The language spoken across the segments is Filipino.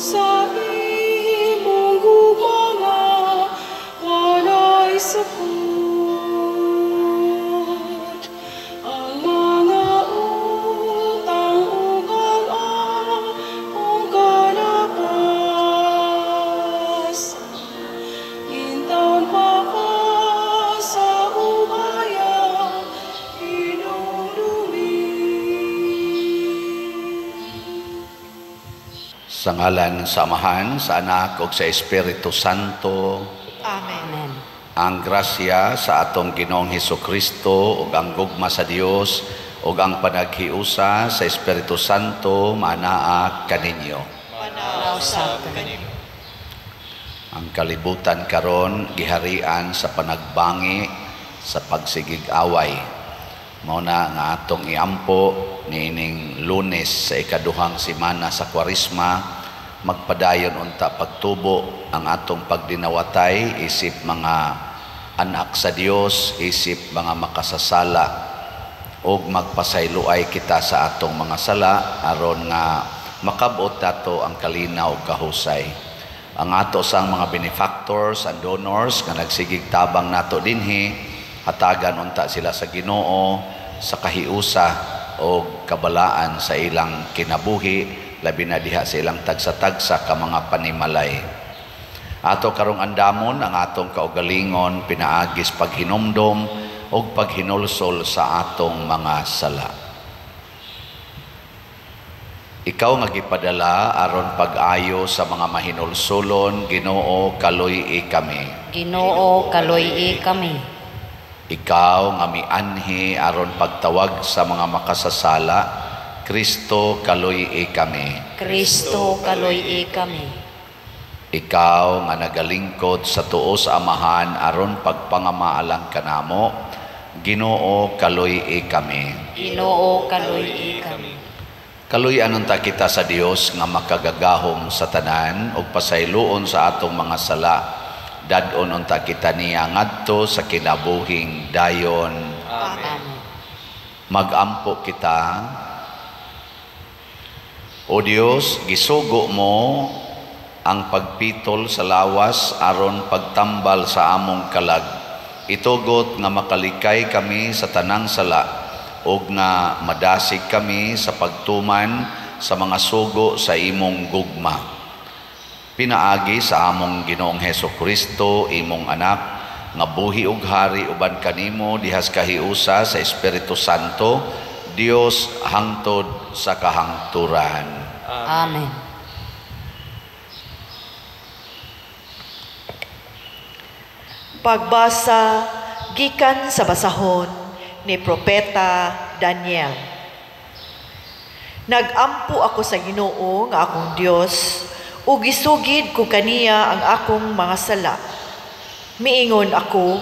sa imong gugma walay sukod. Ang mga utang ug ang kalapas intaon pa ka sa ubaya inulumi. Sa ngalan sa Amahan, sa Anak, ug sa Espiritu Santo. Amen. Ang grasya sa atong Ginoong Hesukristo ug ang gugma sa Dios ug ang panaghiusa sa Espiritu Santo manaa kaninyo. Manaw sa kanimo. Ang kalibutan karon giharian sa panagbangi sa pagsigig-away. Mao na nga atong iampo niining Lunes sa ikaduhang semana sa Kwaresma, magpadayon unta pagtubo ang atong pagdinawatay isip mga anak sa Dios, isip mga makasasala, ug magpasayloay kita sa atong mga sala aron nga makabot nato ang kalinaw ug kahusay. Ang ato sang mga benefactors and donors nga nagsigig tabang nato dinhi, hatagan unta sila sa Ginoo sa kahiusa o kabalaan sa ilang kinabuhi, labi na diha sa ilang tagsa-tagsa ka mga panimalay. Ato karong andamon ang atong kaugalingon pinaagis paghinumdom o paghinulsol sa atong mga sala. Ikaw nga gipadala aron pag-ayo sa mga mahinulsolon, Ginoo kaluy-i kami. Ginoo kaluy-i kami. Ikaw nga mianhi aron pagtawag sa mga makasasala, Kristo kaluy-i kami. Kristo kaluy-i kami. Ikaw nga nagalingkod sa tuo sa Amahan aron pagpangamaalang kanamo, Ginoo kaluy-i kami. Ginoo kaluy-i kami. Kaluy-an unta kita sa Dios nga makagagahom sa tanan ug pasayloon sa atong mga sala. Dadon unta kita niya ngadto sa kinabuhing dayon. Amen. Magampo kita. O Dios, gisugo mo ang pagpitol sa lawas aron pagtambal sa among kalag. Itugot nga makalikay kami sa tanang sala ug nga madasig kami sa pagtuman sa mga sugo sa imong gugma. Pinaagi sa among Ginoong Hesukristo, imong anak, nga buhi ug hari uban kanimo dihas kahiusa sa Espiritu Santo, Dios hangtod sa kahangturan. Amen. Pagbasa gikan sa basahon ni Propeta Daniel. Nagampo ako sa Ginoo nga akong Dios, ug gisugid ko kaniya ang akong mga sala. Miingon ako,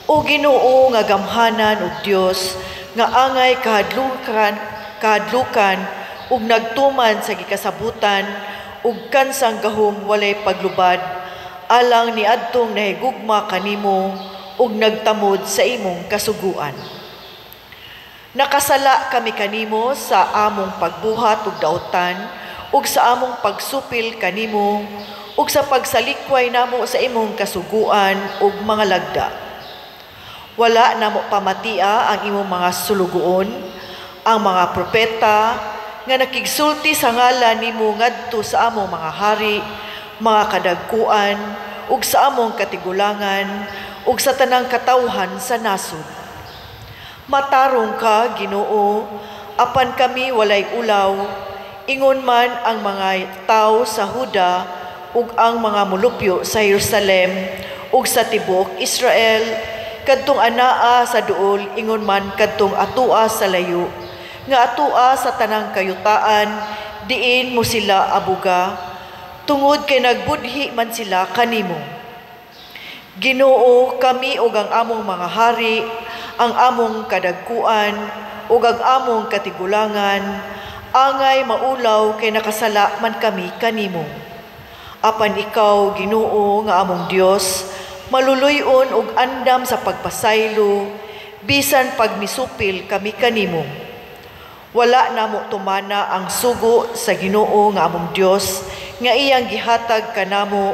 o Ginoo nga gamhanan ug Dios nga angay kahadlukan ug nagtuman sa gikasabutan ug kansang gahom walay paglubad, alang niadtong nahigugma kanimo ug nagtamod sa imong kasuguan. Nakasala kami kanimo sa among pagbuhat ug daotan ug sa among pagsupil kanimo ug sa pagsalikway namo sa imong kasuguan ug mga lagda. Wala namo pamatia ang imong mga sulugoon, ang mga propeta nga nakigsulti sa ngalan nimo ngadto sa among mga hari, mga kadagkuan ug sa among katigulangan ug sa tanang katawhan sa nasod. Matarong ka, Ginoo, apan kami walay ulaw, ingon man ang mga tao sa Huda ug ang mga mulupyo sa Jerusalem ug sa tibuok Israel, kadtong anaa sa duol, ingon man kadtong atua sa layo, nga atua sa tanang kayutaan, diin mo sila abuga, tungod kay nagbudhi man sila kanimo. Ginoo, kami ug ang among mga hari, ang among kadagkuan ug ang among katigulangan, angay maulaw kay nakasala man kami kanimo. Apan ikaw, Ginoo nga among Dios, maluluyon ug andam sa pagpasaylo, bisan pagmisupil kami kanimo. Wala namo tumana ang sugo sa Ginoo nga among Dios nga iyang gihatag kanamo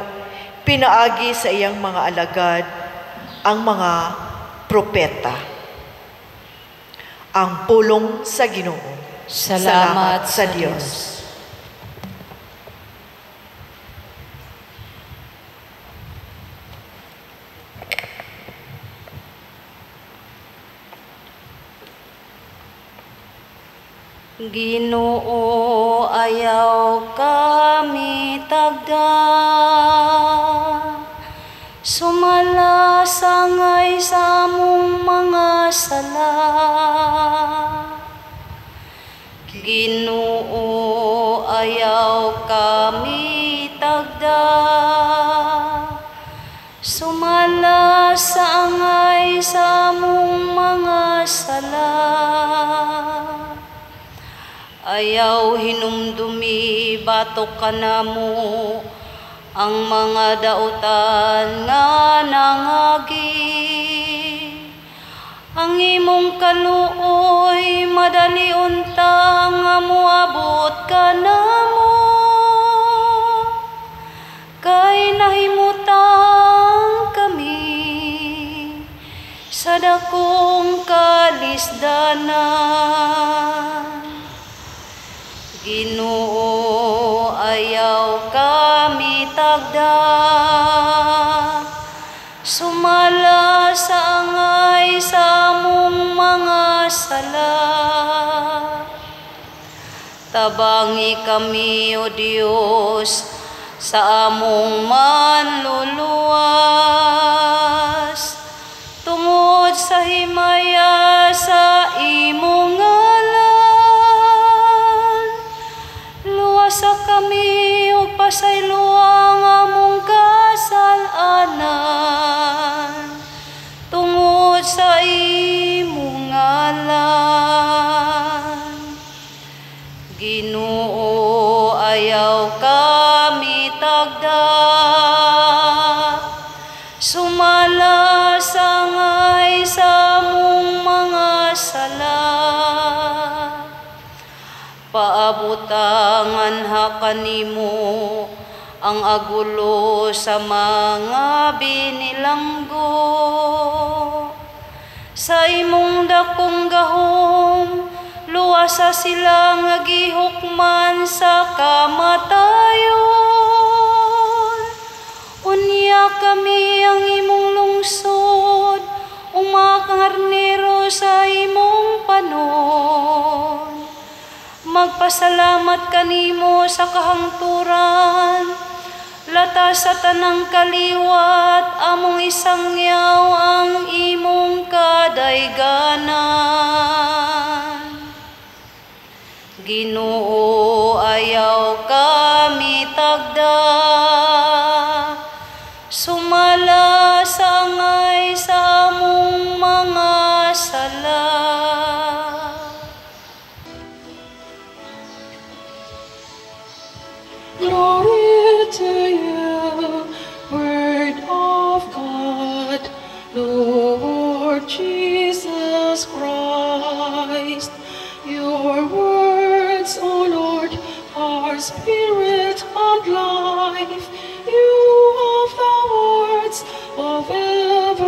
pinaagi sa iyang mga alagad, ang mga propeta. Ang pulong sa Ginoo. Salamat sa Diyos. Ginoo, ayaw kami tagda, sumala sangay sa among mga sala. Ginoo, ayaw kami tagda, sumala sangay sa among mga sala. Ayaw hinumdumi batok kanamo ang mga dautan nga nangagi. Ang imong kaluoy madali untang nga moabot kanamo. Kay nahimutang kami sa dakong kalisdanan. Ginoo, ayaw kami tagda, sumala sa angay sa among mga sala. Tabangi kami, O Diyos, sa among manluluwas, tungod sa himaya sa imong ngalan. Luwasa kami o pasayloang among kasalanan, tungod sa imong ngalan. Ginoo, ayaw kami tagda, sumala sangay sa among mga sala. Paabutangan ha kanimo ang agulo sa mga binilanggo. Sa imong dakong gahom, luwasa sila nga gihukman sa kamatayon. Unya kami ang imong lungsod, umakarnero sa imong panon. Magpasalamat kanimo sa kahangturan, latas sa tanang kaliwat, among isangyaw ang imong kadayganan. Ginoo, ayaw kami tagda, sumala sangay sa among mga sala. Glory to you, Word of God, Lord Jesus Christ. Your words, O Lord, are spirit and life. You have the words of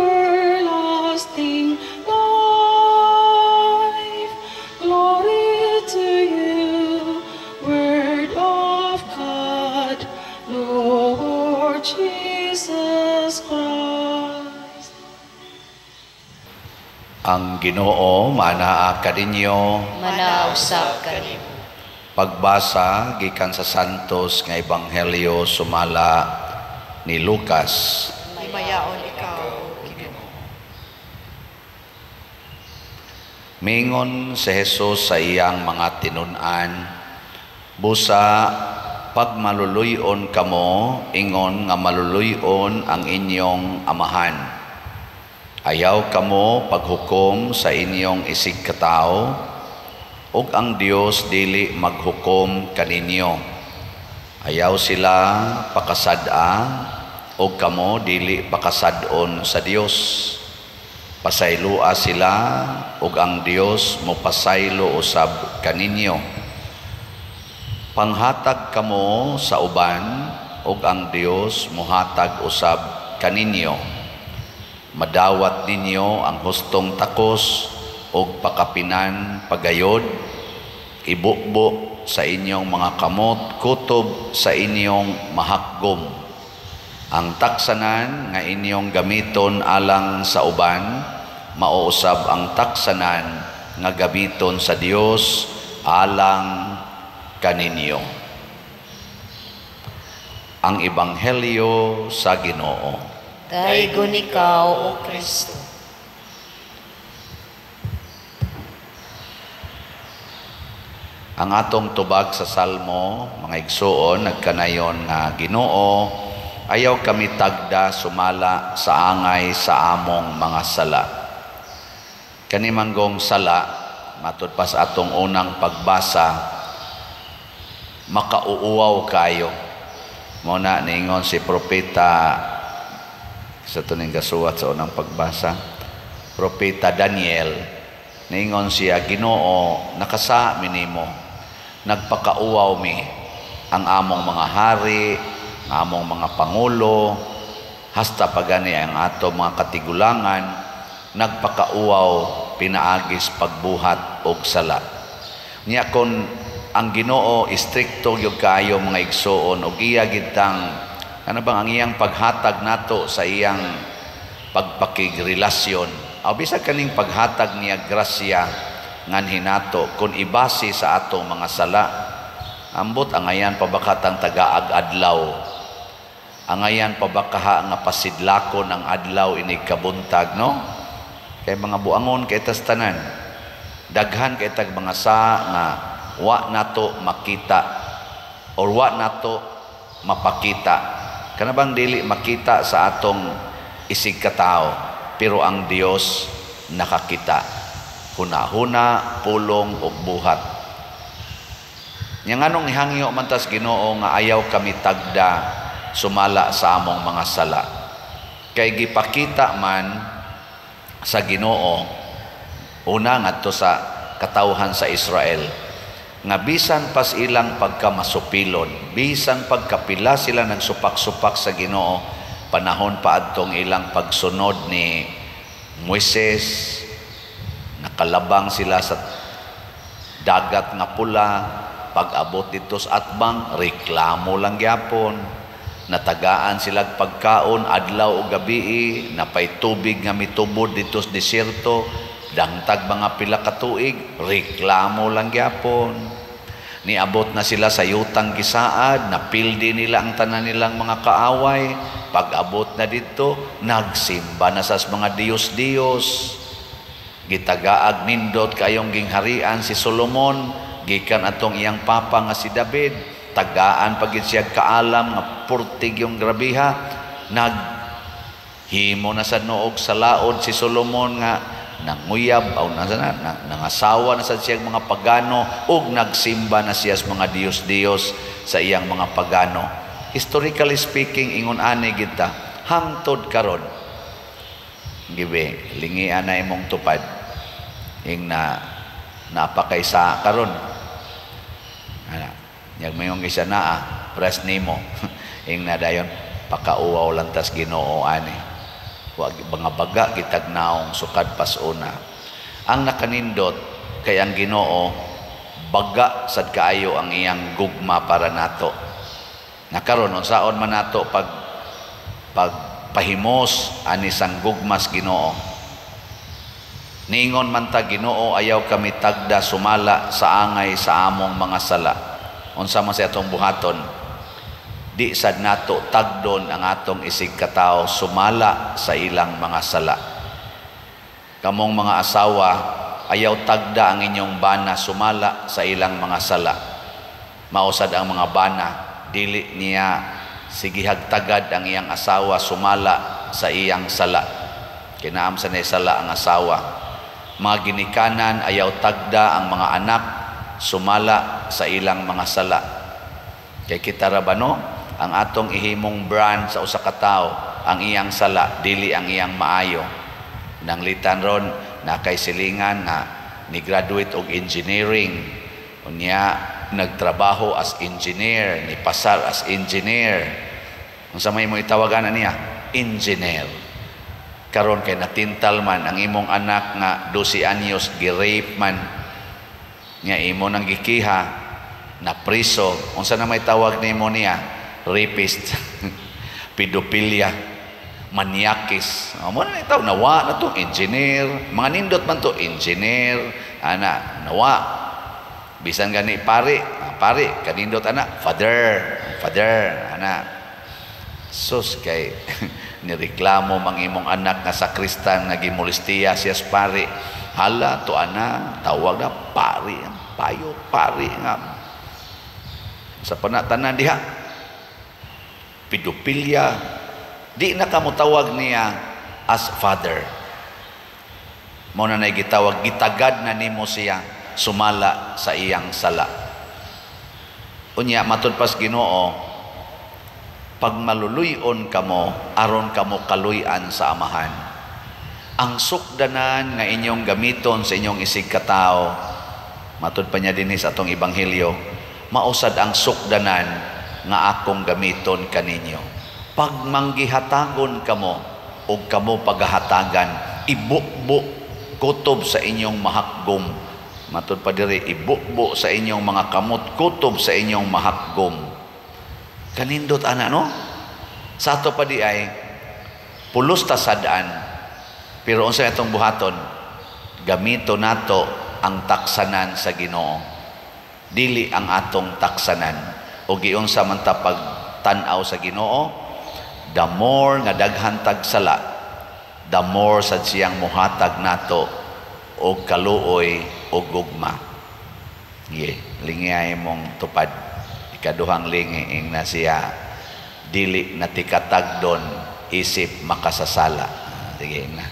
everlasting life. Glory to you, Word of God, Lord Jesus Christ. Ang Ginoo manaa kaninyo. Manausap kanimo. Pagbasa gikan sa Santos nga Ebanghelyo sumala ni Lucas. Himayaon ikaw, Ginoo. Mingon si Jesus sa iyang mga tinun-an, busa pag maluluyon kamo, ingon nga maluluyon ang inyong amahan. Ayaw kamo paghukom sa inyong isig katao, ug ang Dios dili maghukom kaninyo. Ayaw sila pakasad-a, ug kamo dili pakasad-on sa Dios. Pasaylua sila, ug ang Dios mo pasaylo usab kaninyo. Panghatag kamo sa uban ug ang Dios muhatag usab kaninyo. Madawat ninyo ang hustong takos ug pakapinan pagayod, ibukbo sa inyong mga kamot, kutob sa inyong mahakgom. Ang taksanan nga inyong gamiton alang sa uban, mauusab ang taksanan nga gamiton sa Dios alang kaninyo. Ang Ebanghelyo sa Ginoo. Daigon ikaw, O Kristo. Ang atong tubag sa Salmo, mga igsoon, nagkanayon nga Ginoo, ayaw kami tagda sumala sa angay sa among mga sala. Kanimanggong sala, matud pa sa atong unang pagbasa, makauuaw kayo. Muna niingon si propeta sa tuning kasuwat sa unang pagbasa, propeta Daniel, niingon siya, Ginoo, nakasa minimo, nagpakauaw mi ang among mga hari, ang among mga pangulo, hasta pagani ang ato mga katigulangan, nagpakauaw pinaagis pagbuhat og sala. Nya kon ang Ginoo istrikto gyud kaayo mga igsoon og iya gitang ano bang ang iyang paghatag nato sa iyang pagpakigrelasyon. O bisag kaning paghatag niya grasya nganhi nato kun ibase sa atong mga sala. Ambot ang ayan pabakatang taga-ag-adlaw. Ang ayan pabakaha nga pasidlakon ang adlaw inig kabuntag, no? Kay mga buangon kay tas tanan. Daghan kay tag mga sa nga wa nato makita or wa nato mapakita. Kanabang dili makita sa atong isig katao, pero ang Dios nakakita. Huna-huna, pulong ug buhat. Nya nganong ihangyo man tas Ginoo nga ayaw kami tagda sumala sa among mga sala. Kay gipakita man sa Ginoo una ngadto sa katawhan sa Israel nga bisan pas ilang pagkamasupilon, bisan pagkapila sila nagsupak-supak sa Ginoo, panahon pa adtong ilang pagsunod ni Moises, nakalabang sila sa dagat nga pula, pag-abot dito sa atbang, reklamo lang gyapon, natagaan sila pagkaon adlaw o gabi, napay tubig nga mitubod dito sa desierto, dangtag mga pila ka tuig, reklamo lang gyapon. Niabot na sila sa yutang gisaad, napildi nila ang tanan nilang mga kaaway. Pag-abot na dito, nagsimba na sa mga Diyos-Diyos. Gitagaag nindot kayong gingharian si Solomon, gikan atong iyang papa nga si David, tagaan pagid siya kaalam nga purtig yung grabiha, naghimo na sa noog sa laod si Solomon nga nanguyab o nangasawa na sa siyang mga pagano ug nagsimba na siya sa mga Diyos-Diyos sa iyang mga pagano. Historically speaking, ingon ani kita hangtod karon gibe lingian na imong tupad ing na napakaysa karon ana yag mayong isa naa pres nimo ing na dayon pakauaw lantas Ginoo ani. Wag mga baga gitagnaong sukad pasuna. Ang nakanindot kay ang Ginoo baga sad kaayo ang iyang gugma para nato. Nakaron unsaon man nato pagpahimos ani sang gugmas Ginoo. Niingon man ta Ginoo ayaw kami tagda sumala sa angay sa among mga sala. Unsa man sa atong buhaton? Di sad nato tagdon ang atong isig katao sumala sa ilang mga sala. Kamong mga asawa, ayaw tagda ang inyong bana sumala sa ilang mga sala. Mausad ang mga bana, dili niya sigihag tagad ang iyang asawa sumala sa iyang sala. Kinaam sa sala ang asawa. Mga ginikanan, ayaw tagda ang mga anak sumala sa ilang mga sala. Kay kita rabano, ang atong ihimong brand sa usa ka tawo ang iyang sala dili ang iyang maayo. Nanglitan ron na kay silingan nga ni graduate og engineering unya nagtrabaho as engineer, ni pasar as engineer. Kung sa may mo itawagan niya, engineer. Karon kay natintal man ang imong anak nga 12 anyos gi-rape man nya imo nang gikiha na priso. Unsa na may tawag nimo niya? Rapist. Pedophilia. Maniakis. Mo na itaw nawa na to engineer. Mga nindot man to engineer. Ana nawa. Bisan gani pare, pare kanindot ana father ana. Sus kay nireklamo mang imong anak nga sakristan nga gimolestiya siya sa pare. Hala to ana tawag na pare, payo pare nga. Sa panatanan diha pedophilia, di na kamo tawag niya as father. Mao na gitawag, gitagad na nimo siya sumala sa iyang sala. Unya matud pas Ginoo, pag maluluyon kamo aron kamo kaluy-an sa amahan. Ang sukdanan nga inyong gamiton sa inyong isig katao, matud pa niya dinhi sa atong ebanghelyo, mausad ang sukdanan nga akong gamiton kaninyo. Pag manggihatagon kamo o kamo paghahatagan, ibukbo kutob sa inyong mahakgom. Matud pa diri, ibukbo sa inyong mga kamot, kutob sa inyong mahakgom. Kanindot ana no? Sa ato pa di ay pulos ta sadaan, pero unsa itong buhaton, gamito nato ang taksanan sa Ginoo, dili ang atong taksanan. O giunsa man ta pagtan-aw sa Ginoo, the more nga daghan tag sala, the more sad siyang muhatag nato og kaluoy o gugma. Lingay mong tupad. Ikaduhang lingi na siya, dili natikatag doon, isip makasasala. Sige na.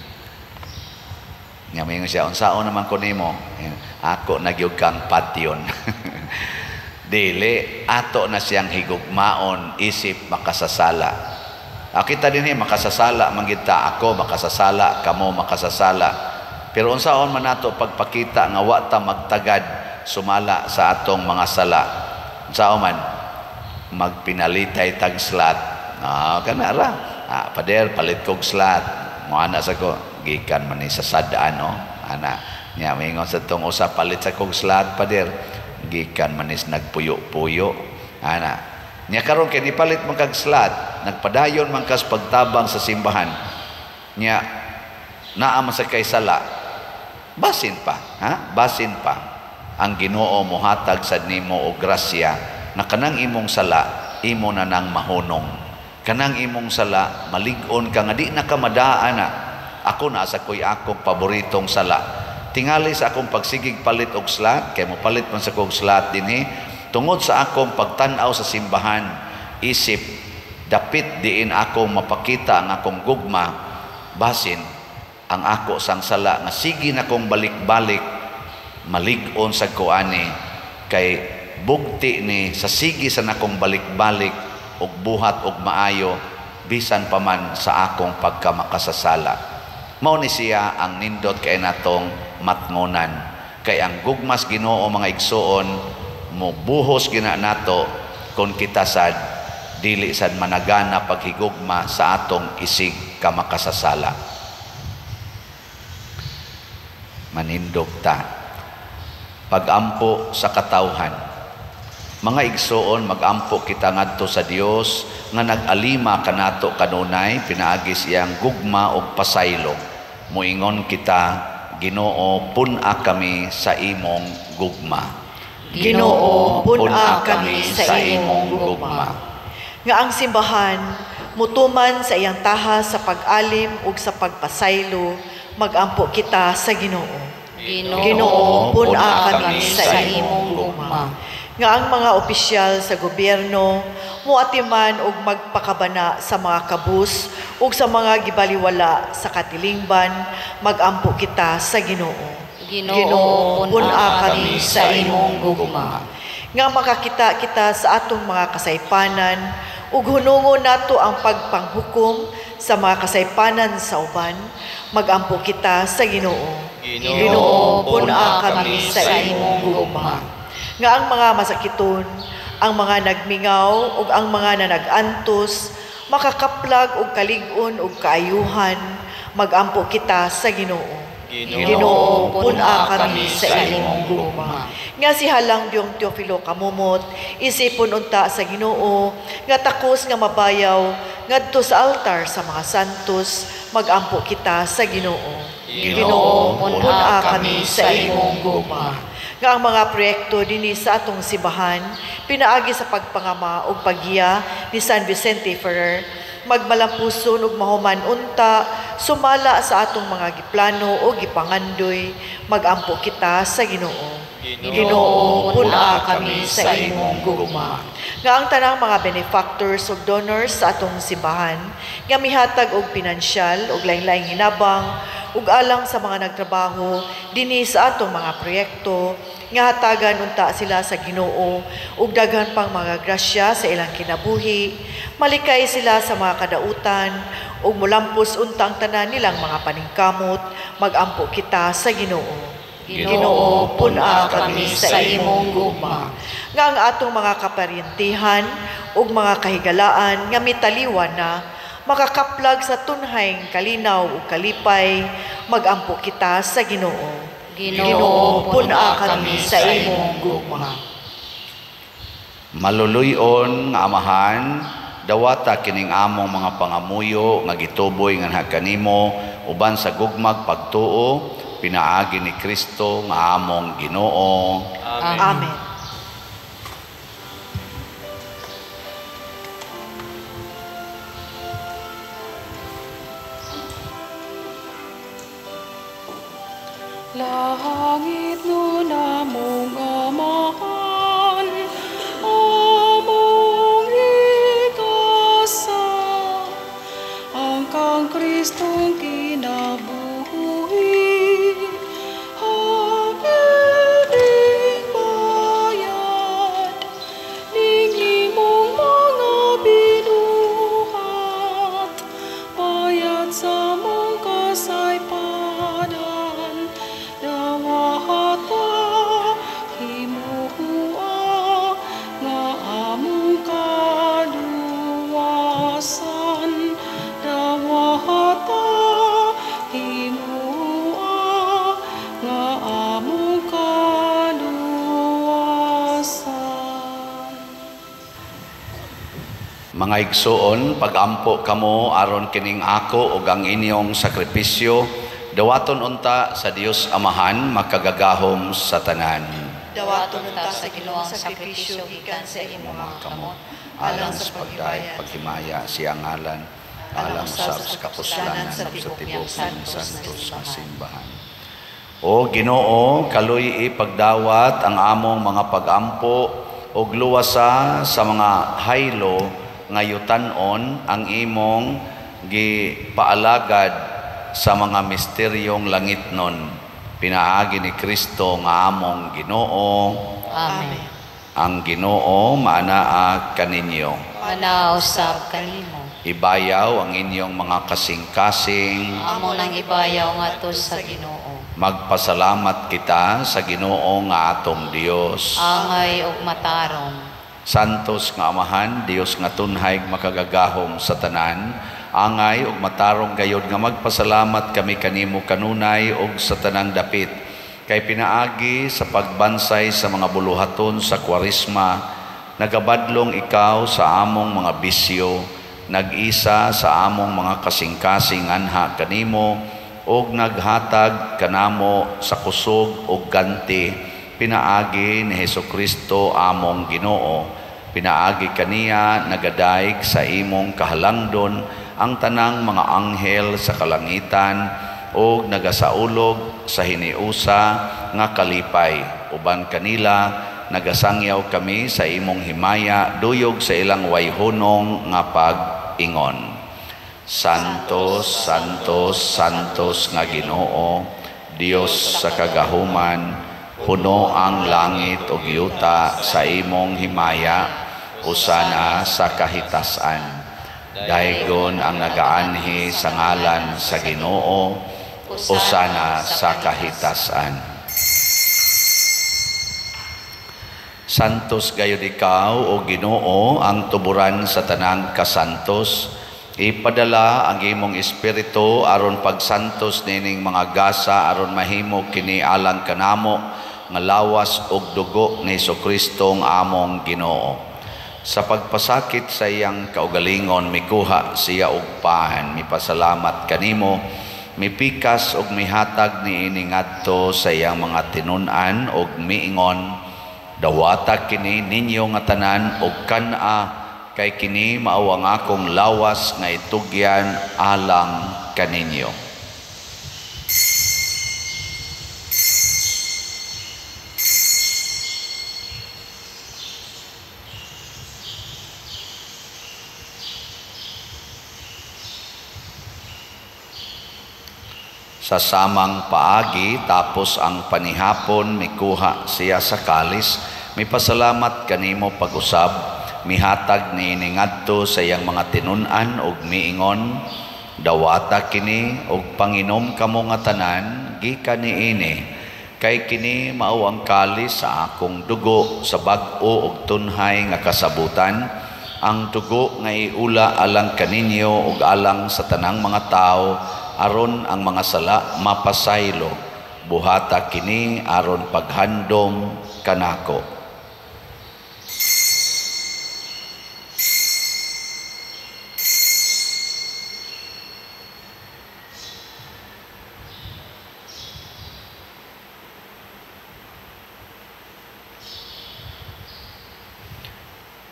Ngayon siya, unsaon naman ko nimo, ako nagyug kang patyon. Dili, ato na siyang higugmaon, isip makasasala. Kita din makasasala, manggita ako makasasala, kamo makasasala. Pero unsaon man nato pagpakita nga wa ta magtagad sumala sa atong mga sala. Unsaon man magpinalitay tag slat. Kana ra. Pader palit kog slat. Mo ana sa ko gikan man ni sa sadaan no. Ana nya mingon sa tong usa palit sa kog slat pader gikan man is nagpuyo-puyo. Ana nya karon kay nipalit man kag slat, nagpadayon man kas pagtabang sa simbahan. Nya naa man sa kay sala. Basin pa, basin pa ang Ginoo mohatag sad nimo og grasya na kanang imong sala imo na nang mahunong. Kanang imong sala malig-on ka nga di na ka madaan na. Ako na sa koy akong paboritong sala. Tingali sa akong pagsigig palit og slat, kay mo palit man sa kog slat dinhi tungod sa akong pagtan-aw sa simbahan, isip dapit diin akong mapakita ang akong gugma, basin ang ako sang sala nga sige na kong balik-balik malig-on sa kuani kay bugti ni sa sige sa nakong balik-balik og buhat og maayo bisan pa man sa akong pagkamakasasala. Mao ni siya ang nindot kay natong matngunan, kay ang gugmas Ginoo mga igsoon mo buhos gina nato kon kita sad dili sad managana paghigugma sa atong isig kamakasasala. Manindog ta pagampo sa katawhan. Mga igsoon, magampo kita ngadto sa Dios nga nag-alima kanato kanunay pinaagis iyang gugma og pasaylo. Muingon kita, Ginoo, pun-a kami sa imong gugma. Ginoo, pun-a kami sa imong gugma. Nga ang simbahan mutuman sa iyang taha sa pag-alim ug sa pagpasaylo, magampo kita sa Ginoo. Ginoo, pun-a kami sa imong gugma. Nga ang mga opisyal sa gobyerno muatiman og magpakabana sa mga kabus ug sa mga gibaliwala sa katilingban, magampo kita sa Ginoo. Ginoo, pun-a kami sa imong gugma. Nga makakita kita sa atong mga kasaypanan ug hunungon nato ang pagpanghukom sa mga kasaypanan sa uban, magampo kita sa Ginoo. Ginoo, pun-a kami sa imong gugma. Nga ang mga masakiton, ang mga nagmingaw ug ang mga nanag-antos makakaplag og kalig-on ug kaayuhan, magampo kita sa Ginoo. Ginoo, puna kami sa imong gugma. Nga si Halang Byong Teofilo Kamumot, isipon unta sa Ginoo, nga takos nga mabayaw, ngadto sa altar sa mga santos, magampo kita sa Ginoo. Ginoo, puna kami sa imong gugma. Nga ang mga proyekto dinhi sa atong simbahan, pinaagi sa pagpangama ug paggiya ni San Vicente Ferrer, magmalampuson ug mahuman unta, sumala sa atong mga giplano o gipangandoy, magampo kita sa Ginoo. Ginoo, puna kami sa imong gugma. Nga ang tanang mga benefactors ug donors sa atong simbahan, nga mihatag og pinansyal ug lain-laing hinabang, ug alang sa mga nagtrabaho dinhi sa atong mga proyekto, nga hatagan unta sila sa Ginoo ug daghan pang mga grasya sa ilang kinabuhi, malikay sila sa mga kadautan ug mulampos untang tanan nilang mga paningkamot, magampo kita sa Ginoo. Ginoo, puna kami sa imong gugma. Nga ang atong mga kaparintihan ug mga kahigalaan nga mitaliwan na makakaplag sa tunhayng kalinaw ug kalipay, magampo kita sa Ginoo. Ginoo, puna kami sa imong gugma. Maluluyon nga Amahan, dawata kining among mga pangamuyo nga gituboy nga kanimo uban sa gugmag pagtuo, pinaagi ni Kristo nga among Ginoo. Amen. Amen. Langit nun among Amahan, among igasa, ang kang Kristong kinabuhi, hapiling bayad, ning imong mga binuhat, bayad sa mong kasaypanan. Mga igsoon, pagampo kamo aron kining ako ug ang inyong sakripisyo, dawaton unta sa Dios Amahan makagagahom sa tanan. Dawaton unta sa Ginoo ang sakripisyo gikan sa imong mga kamot, Alang sa pagdayeg paghimaya siyang ngalan, alang sa kapuslanan sa tibok ng santos nga simbahan. O Ginoo, kaluy ipagdawat ang among mga pagampo ug luwasa sa mga haylo ngayutanon ang imong gipaalagad sa mga misteryong langitnon, pinaagi ni Kristo nga among Ginoo. Amen. Ang Ginoo maanaa kaninyo. Manausab kanimo. Ibayaw ang inyong mga kasing-kasing. Amo nang ibayaw ngadto sa Ginoo. Magpasalamat kita sa Ginoo nga atong Dios. Angay ug matarong. Santos nga Amahan, Dios nga tunhay makagagahom sa tanan, angay ug matarong gayod nga magpasalamat kami kanimo kanunay ug sa tanang dapit, kay pinaagi sa pagbansay sa mga buluhaton sa Kwaresma, nagabadlong ikaw sa among mga bisyo, nag-isa sa among mga kasing-kasing anha kanimo, ug naghatag kanamo sa kusog ug ganti, pinaagi ni Hesukristo among Ginoo. Pinaagi kaniya nagadayeg sa imong kahalangdon ang tanang mga anghel sa kalangitan ug nagasaulog sa hiniusa nga kalipay. Uban kanila nagasangyaw kami sa imong himaya duyog sa ilang wayhonong nga pag-ingon. Santos, Santos, Santos nga Ginoo, Dios sa kagahuman, puno ang langit o yuta sa imong himaya, usana sa kahitasan. Daygon ang nagaanhi sa ngalan sa Ginoo, usana sa kahitasan. Santos gayud ikaw o Ginoo ang tuburan sa tanang kasantos. Ipadala ang imong espiritu aron pagsantos nining mga gasa aron mahimo kini alang kanamo nga lawas og dugo ni Jesucristo ang among Ginoo. Sa pagpasakit sa iyang kaugalingon mikuha siya og pahan. Mipasalamat kanimo, mipikas og mihatag niini ngadto sa iyang mga tinun-an og miingon, dawata kini ninyo nga tanan og kana kay kini mao ang akong lawas nga itugyan alang kaninyo. Sa samang paagi tapos ang panihapon mikuha siya sa kalis, mipasalamat kanimo pag-usab, mihatag niini ngadto sa iyang mga tinun-an og miingon, dawata kini og panginom kamo nga tanan gikan niini, kay kini mao ang kalis sa akong dugo sa bag-o ug tunhay nga kasabutan, ang dugo nga iula alang kaninyo ug alang sa tanang mga tao aron ang mga sala mapasaylo. Buhata kini aron paghandom kanako.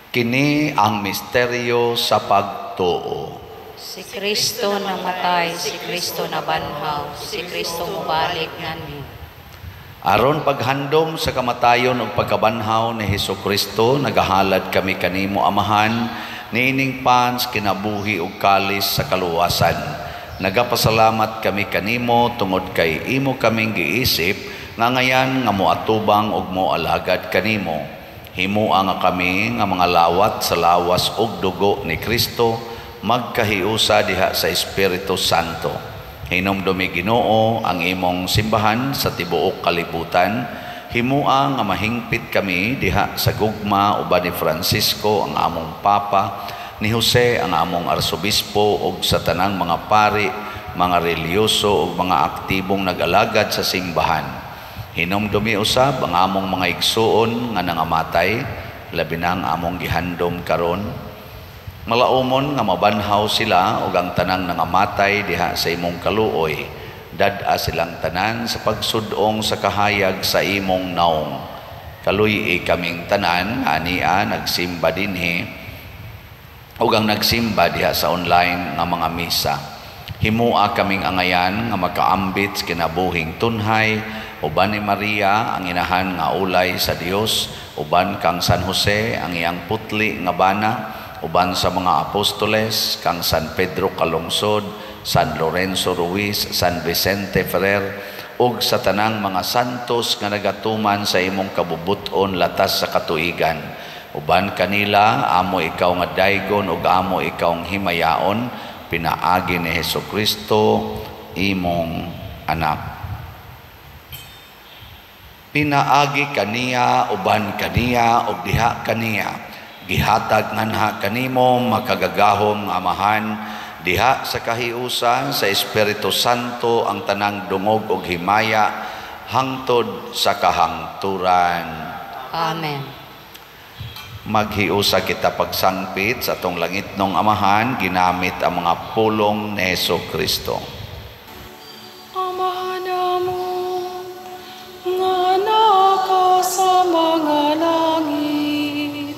Kini ang misteryo sa pagtuo. Si Kristo namatay, si Kristo nabanhaw, si Kristo mubalik nganhi. Aron paghandom sa kamatayon ug pagkabanhaw ni Hesukristo, nagahalad kami kanimo Amahan, niining pans kinabuhi ug kalis sa kaluwasan. Nagapasalamat kami kanimo tungod kay imo kaming giisip nga ngayan nga moatubang ug moalagad kanimo. Himua nga kami nga mga lawat sa lawas ug dugo ni Kristo, magkahiusa diha sa Espiritu Santo. Hinumdumi Ginoo ang imong simbahan sa tibuok kalibutan. Himua nga mahingpit kami diha sa gugma uban ni Francisco ang among Papa, ni Jose ang among Arsobispo ug sa tanang mga pari, mga reliyoso ug mga aktibong nag-alagad sa simbahan. Hinumdumi usab ang among mga igsuon nga nangamatay, labi na ang among gihandom karon. Malaumon nga mabanhaw sila ug ang tanang nangamatay diha sa imong kaluoy. Dad-a silang tanan sa pagsudong sa kahayag sa imong naong. Kaluy kaming tanan ania nagsimba dinhi ug ang nagsimba diha sa online nga mga misa. Himua kaming angayan nga makaambit kinabuhing tunhay uban ni Maria ang inahan nga ulay sa Dios, uban kang San Jose ang iyang putli nga bana, uban sa mga apostoles kang San Pedro Calungsod, San Lorenzo Ruiz, San Vicente Ferrer ug sa tanang mga santos nga nagatuman sa imong kabubuton latas sa katuigan. Uban kanila amo ikaw nga daygon ug amo ikaw ang himayaon, pinaagi ni Hesukristo imong anak. Pinaagi kaniya uban kaniya ug diha kaniya. Gihatag nganha kanimo makagagahom Amahan, diha sa kahiusa sa Espiritu Santo ang tanang dungog ug himaya hangtod sa kahangturan. Amen. Maghiusa kita pagsangpit sa atong langitnong Amahan ginamit ang mga pulong ni Hesukristo. Amahan namo nga naka sa mga langit,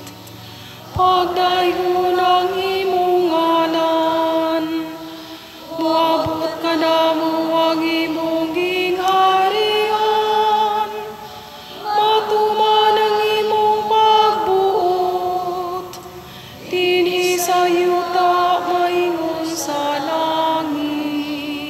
pagdayon ang imong ngalan, moabot ka namo ang imong gingharian, matuman ang imong pagbuot, dinhi sa yuta maingon sa langit.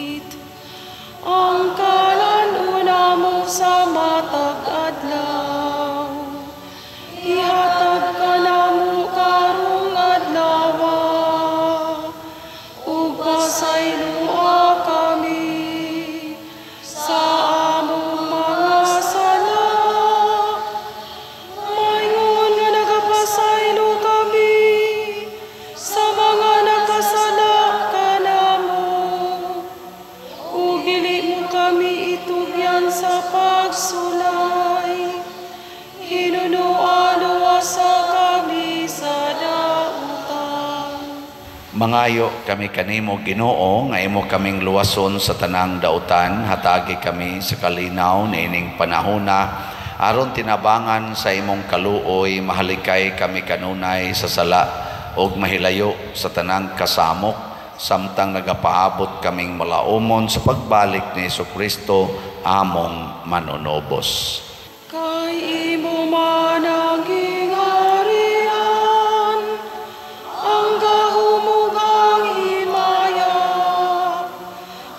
mga nakasala kanamo. Ug dili mo kami itugyan sa pagsulay. Hinunuan sa kami sa dautan. Mangayo kami kanimo Ginoo nga imo kaming luwason sa tanang dautan, hatagi kami sa kalinaw niining panahona aron tinabangan sa imong kaluoy, mahalikay kami kanunay sa sala og mahilayo sa tanang kasamok samtang nagapaabot kaming malaumon sa pagbalik ni Jesucristo among manunobos. Kay imo man ang gingharian, ang kahumugang himaya,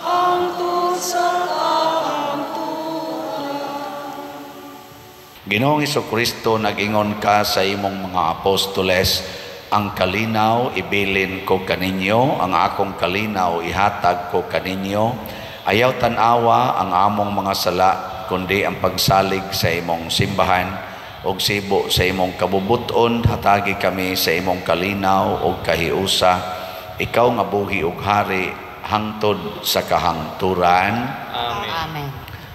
hangtod sa Ginoong Jesucristo, nag-ingon ka sa imong mga apostoles, ang kalinaw ibilin ko kaninyo, ang akong kalinaw ihatag ko kaninyo. Ayaw tanawa ang among mga sala, kundi ang pagsalig sa imong simbahan og sibo sa imong kabubuton, hatagi kami sa imong kalinaw og kahiusa. Ikaw nga buhi ug hari hangtod sa kahangturan. Amen.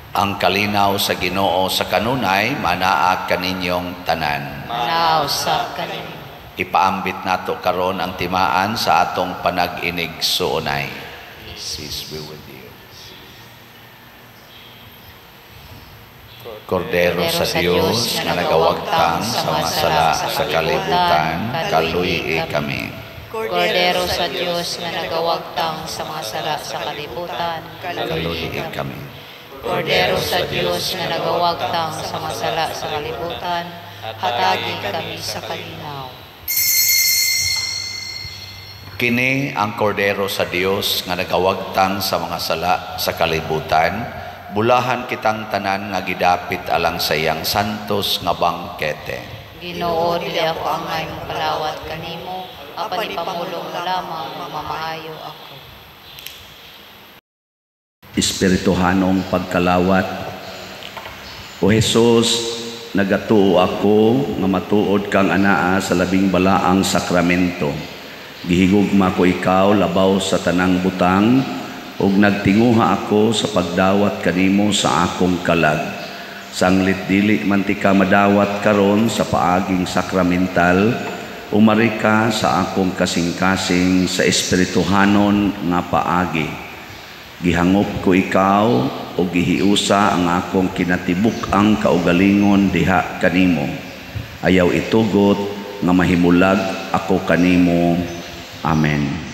Ang kalinaw sa Ginoo sa kanunay manaa kaninyong tanan. Manaw sa kanimo. Ipaambit nato karon ang timaan sa atong panag-inig suunay. Peace be with you. Kordero sa Dios nga nagawagtang sa mga sala sa kalibutan, kaluyi kami. Kordero sa Diyos nga nagawagtang sa mga sala sa kalibutan, Kaluyi kami. Kordero sa Diyos nga nagawagtang sa mga sala sa kalibutan, hatagi kami sa kalinaw. Kini ang kordero sa Dios nga nagawagtang sa mga sala sa kalibutan. Bulahan kitang tanan nga gidapit alang sa iyang santos nga bangkete. Ginoo, dili ako angay mong palawat kanimo, apan ipamulong mo lamang mamaayo ako. Espirituhanong pagkalawat. O Jesus, nagatuo ako nga matuod kang anaa sa labing balaang sakramento. Gihigugma ko ikaw labaw sa tanang butang, ug nagtinguha ako sa pagdawat kanimo sa akong kalag. Sanglit dili man ti ka madawat karon sa paaging sakramental, umari ka sa akong kasing-kasing sa espirituhanon nga paagi. Gihangop ko ikaw o gihiusa ang akong kinatibuk-ang kaugalingon diha kanimo. Ayaw itugot nga mahimulag ako kanimo. Amen.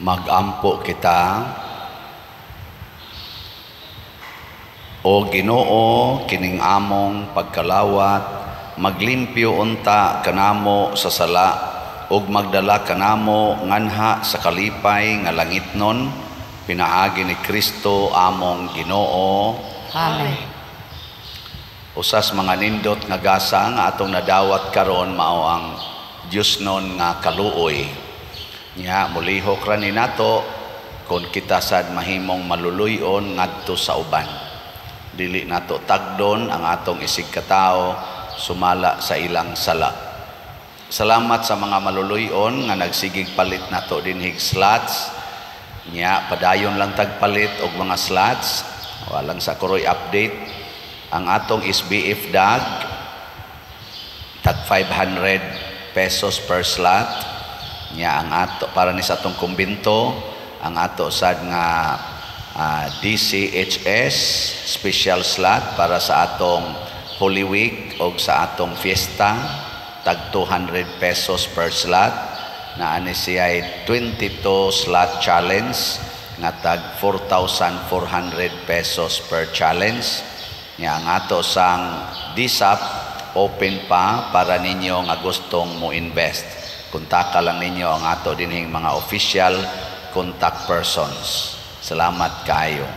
Magampo kita. O Ginoo, kining among pagkalawat, maglimpyo unta kanamo sa sala, ug magdala kanamo nganha sa kalipay nga langitnon, pinaagi ni Kristo among Ginoo. Amen. Usas mga nindot nga gasa nga atong nadawat karon mao ang Dios non nga kaluoy. Nya mulihok ra ni nato kung kita sad mahimong maluluyon ngadto sa uban. Dili nato tagdon ang atong isig katao sumala sa ilang sala. Salamat sa mga maluluyon nga nagsigig palit nato dinhig slots. Nya padayon lang tagpalit og mga slots. Walang sa kuroy update. Ang atong SBF DAG tag 500 pesos per slot. Nya ang ato para ni sa atong kumbinto, ang ato sad nga DCHS special slot para sa atong Holy Week o sa atong fiesta tag 200 pesos per slot. Na ani siya ay 22 slot challenge nga tag 4,400 pesos per challenge. Nga ang ato sang DSAP open pa para ninyo nga gustong mo invest. Kontaka lang ninyo ang ato dinhing mga official contact persons. Salamat kayo.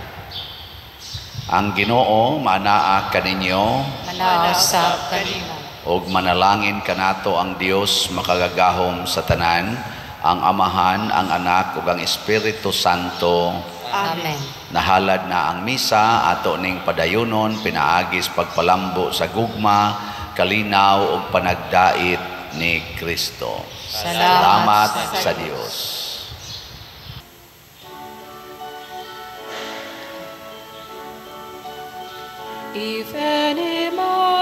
Ang Ginoo manaa kaninyo, Manaa sa kanimo. og manalangin kanato ang Dios makagagahom sa tanan, ang Amahan, ang Anak ug ang Espiritu Santo. Amen. Nahalad na ang misa ato ning padayunon pinaagis pagpalambo sa gugma, kalinaw ug panagdait ni Kristo. Salamat sa Dios. If any man